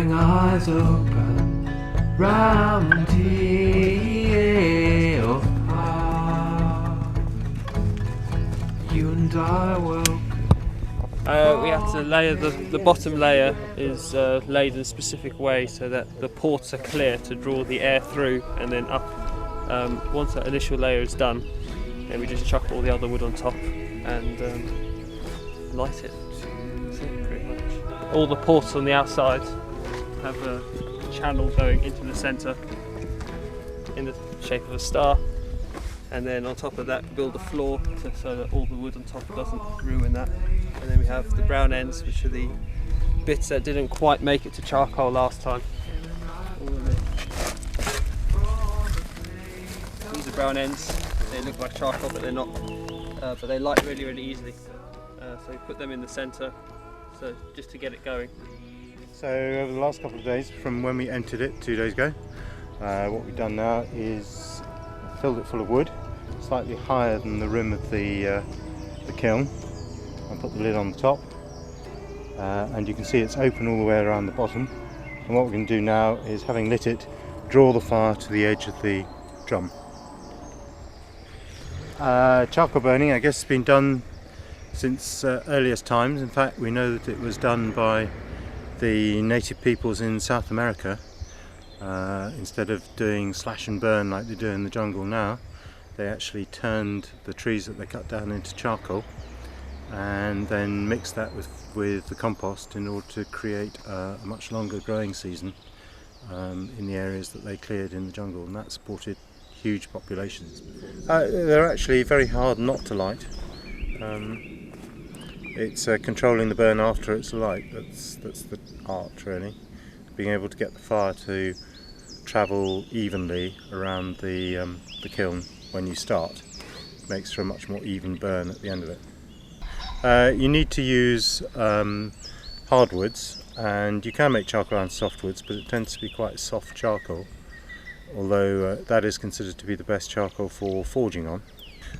crying eyes open, round tea of pie. You and I welcome. We have to layer the bottom layer is laid in a specific way so that the ports are clear to draw the air through, and then up. Once that initial layer is done, then we just chuck all the other wood on top and light it. That's it, pretty much. All the ports on the outside have a channel going into the centre in the shape of a star, and then on top of that build a floor so that all the wood on top doesn't ruin that. And then we have the brown ends, which are the bits that didn't quite make it to charcoal last time. These are brown ends. They look like charcoal, but they're not. But they light really, really easily. So we put them in the centre, so just to get it going. So over the last couple of days, from when we entered it 2 days ago, what we've done now is filled it full of wood, slightly higher than the rim of the kiln, and put the lid on the top. And you can see it's open all the way around the bottom. And what we're going to do now is, having lit it, draw the fire to the edge of the drum. Charcoal burning, I guess, has been done since earliest times. In fact, we know that it was done by the native peoples in South America. Instead of doing slash and burn like they do in the jungle now, they actually turned the trees that they cut down into charcoal and then mixed that with the compost in order to create a much longer growing season in the areas that they cleared in the jungle, and that supported huge populations. They're actually very hard not to light. It's controlling the burn after it's alight that's the art, really. Being able to get the fire to travel evenly around the kiln when you start makes for a much more even burn at the end of it. You need to use hardwoods, and you can make charcoal out of softwoods, but it tends to be quite soft charcoal, although that is considered to be the best charcoal for forging on.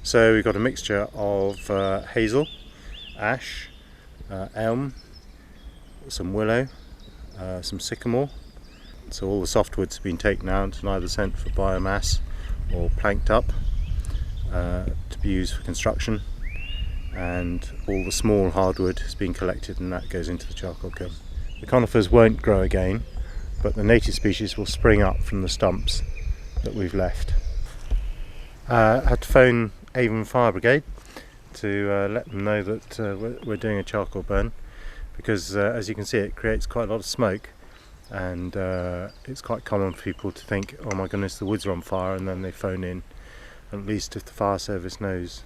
So we've got a mixture of hazel, ash, elm, some willow, some sycamore. So all the softwoods have been taken out and either sent for biomass or planked up to be used for construction, and all the small hardwood has been collected and that goes into the charcoal kiln. The conifers won't grow again, but the native species will spring up from the stumps that we've left. I had to phone Avon Fire Brigade to let them know that we're doing a charcoal burn, because as you can see, it creates quite a lot of smoke, and it's quite common for people to think, oh my goodness, the woods are on fire, and then they phone in. At least if the fire service knows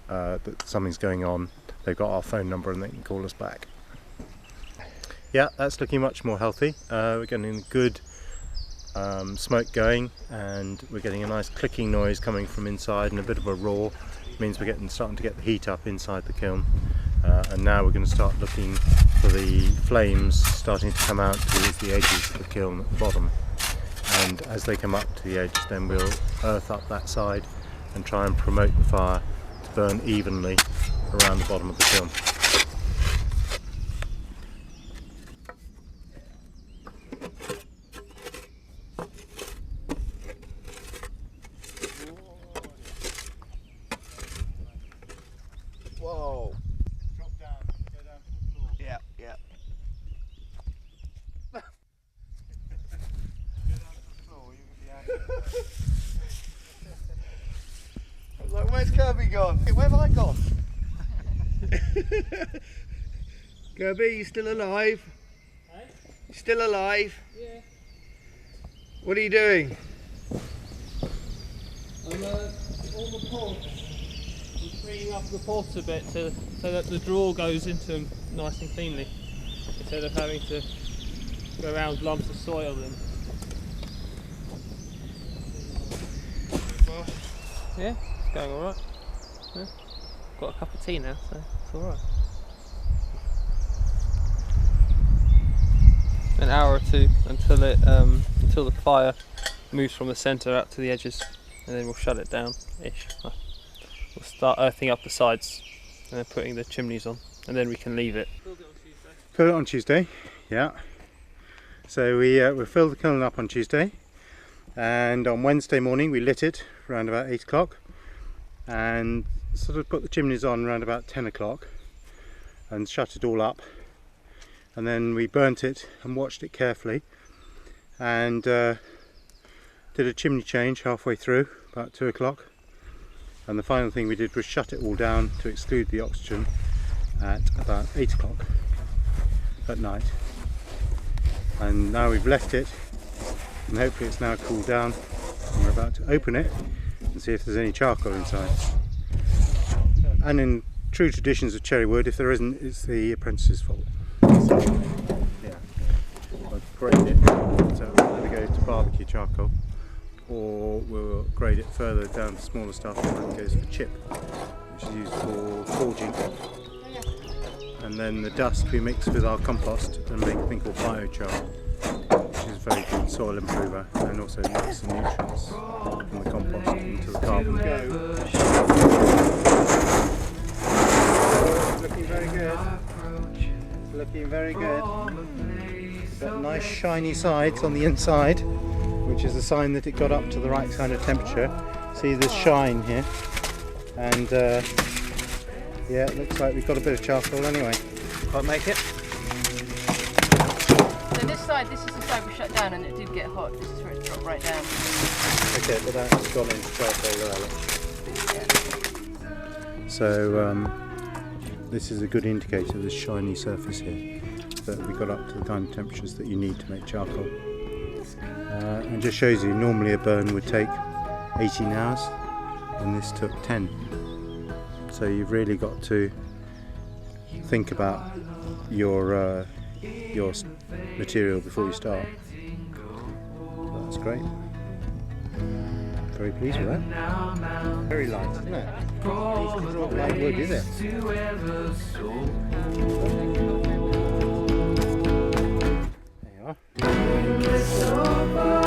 that something's going on, they've got our phone number and they can call us back. Yeah, that's looking much more healthy. We're getting good smoke going, and we're getting a nice clicking noise coming from inside and a bit of a roar. It means we're starting to get the heat up inside the kiln, and now we're going to start looking for the flames starting to come out towards the edges of the kiln at the bottom. And as they come up to the edge, then we'll earth up that side and try and promote the fire to burn evenly around the bottom of the kiln. Whoa. Drop down, go down to the floor. Yeah. Go down to the floor, you can be angry. I was like, where's Kirby gone? Where have I gone? Kirby, you still alive? Hey? You still alive? Yeah. What are you doing? I'm all the ports. I'm freeing up the ports a bit so that the draw goes into them nice and cleanly, instead of having to go around lumps of soil. And yeah, it's going all right. Yeah. Got a cup of tea now, so it's all right. An hour or two until the fire moves from the centre out to the edges, and then we'll shut it down ish. We'll start earthing up the sides and then putting the chimneys on, and then we can leave it. Put it on Tuesday, yeah. So we filled the kiln up on Tuesday, and on Wednesday morning we lit it around about 8 o'clock and sort of put the chimneys on around about 10 o'clock and shut it all up, and then we burnt it and watched it carefully and did a chimney change halfway through about 2 o'clock, and the final thing we did was shut it all down to exclude the oxygen at about 8 o'clock at night. And now we've left it, and hopefully it's now cooled down, and we're about to open it and see if there's any charcoal inside. And in true traditions of cherry wood, if there isn't, it's the apprentice's fault. So, yeah, I've graded it, so we'll either go to barbecue charcoal or we'll grade it further down to smaller stuff, and that goes for chip, which is used for forging. And then the dust we mix with our compost and make a thing called biochar, which is a very good soil improver and also knocks the nutrients from the compost into the carbon. It's looking very good. It's looking very good. It's got nice shiny sides on the inside, which is a sign that it got up to the right kind of temperature. See this shine here, and yeah, it looks like we've got a bit of charcoal anyway. Can't make it. So this side, this is the side we shut down, and it did get hot. This is where it dropped right down. Okay, but that's gone into charcoal there. So this is a good indicator, this shiny surface here, that we got up to the kind of temperatures that you need to make charcoal. And just shows you, normally a burn would take 18 hours, and this took 10. So you've really got to think about your material before you start. That's great. Very pleased with that. Very light, isn't it? It's not light wood, is it? There you are.